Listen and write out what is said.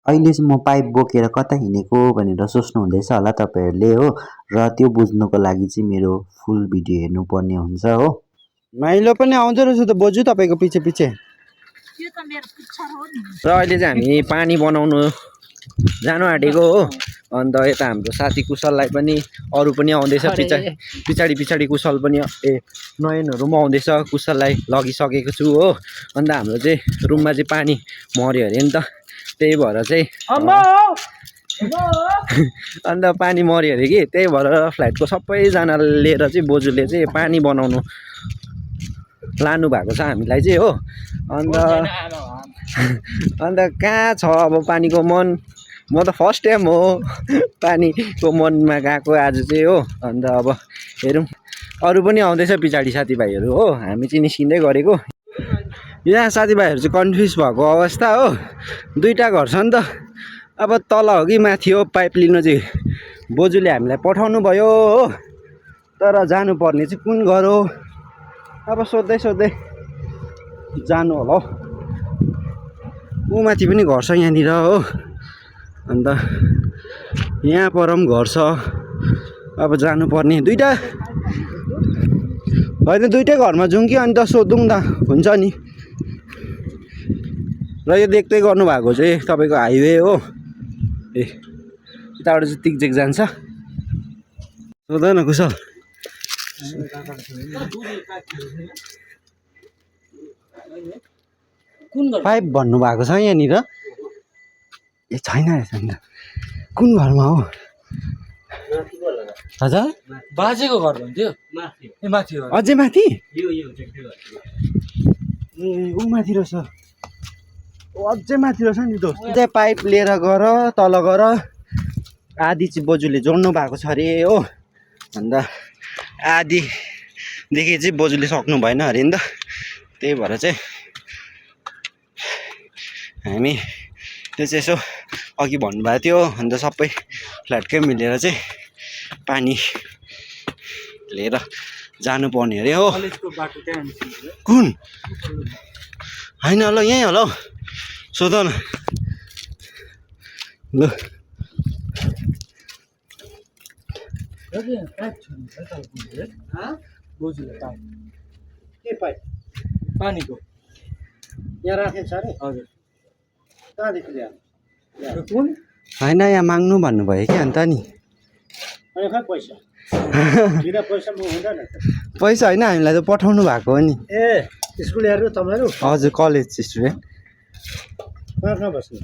अहिले चाहिँ म पाइप बोकेर कता हिँडेको भनेर सोच्नुहुँदैछ होला तपाईँहरूले हो। र त्यो बुझ्नुको लागि चाहिँ मेरो फुल भिडियो हेर्नुपर्ने हुन्छ हो। माइलो पनि आउँदो रहेछ त बोजू तपाईँको पछि पछि। र अहिले चाहिँ हामी पानी बनाउनु जानु आँटेको हो। अन्त यता हाम्रो साथी कुशललाई पनि अरू पनि आउँदैछ पछाडि कुशल पनि नयनहरू पनि आउँदैछ। कुशललाई लगिसकेको छु हो। अन्त हाम्रो चाहिँ रुममा चाहिँ पानी मर्यो अरे नि त, त्यही भएर चाहिँ अन्त पानी मर्यो अरे कि, त्यही भएर फ्ल्याटको सबैजना लिएर चाहिँ बोजूले चाहिँ पानी बनाउनु लानु भएको छ हामीलाई चाहिँ हो। अन्त कहाँ छ अब पानीको मन, म त फर्स्ट टाइम हो पानीको मनमा गएको आज चाहिँ हो। अन्त अब हेरौँ, अरू पनि आउँदैछ पछाडि साथीभाइहरू हो। हामी चाहिँ निस्किँदै गरेको। यहाँ साथीभाइहरू चाहिँ कन्फ्युज भएको अवस्था हो। दुईवटा घर छ नि त, अब तल हो कि माथि हो पाइप लिनु चाहिँ बोजूले हामीलाई पठाउनु भयो हो। तर जानुपर्ने चाहिँ कुन घर हो अब सोध्दै जानु होला हौ। ऊ माथि पनि घर छ यहाँनिर हो। अन्त यहाँ पर पनि घर छ। अब जानुपर्ने दुईवटा होइन, दुईटै घरमा जाउँ कि अन्त सोधौँ न हुन्छ नि। र यो देख्दै गर्नुभएको चाहिँ तपाईँको हाइवे हो। यताबाट चाहिँ तिकजेक जान्छ। सोध न कुशल। पाइप भन्नुभएको छ यहाँनिर। ए छैन रहेछ नि त, कुन घरमा हो हजुर? बाजेको घर भन्थ्यो माथि हो। अझै माथि? ए ऊ माथि रहेछ, अझै माथि रहेछ नि दोस्त। त्यहाँ पाइप लिएर गर तल गर, आधी चाहिँ बोजूले जोड्नु भएको छ अरे हो। अन्त आधीदेखि चाहिँ बोजूले सक्नु भएन अरे नि त, त्यही भएर चाहिँ हामी त्यो चाहिँ यसो अघि भन्नुभएको थियो। अन्त सबै फ्ल्याटकै मिलेर चाहिँ पानी लिएर जानुपर्ने अरे हो। कुन होइन ल यहीँ होला हौ, सोध न ल। के पाइप पानीको यहाँ राखेको छ अरे? हजुर। कहाँदेखि ल्यायो? कुन होइन यहाँ माग्नु भन्नुभयो कि अन्त नि। अनि खै पैसा बिना पैसा म हुँदैन त। पैसा होइन, हामीलाई त पठाउनु भएको हो नि। ए स्कुल हेर्नु तपाईँहरू? हजुर, कलेज स्टुडेन्ट। कहाँ बस्नु?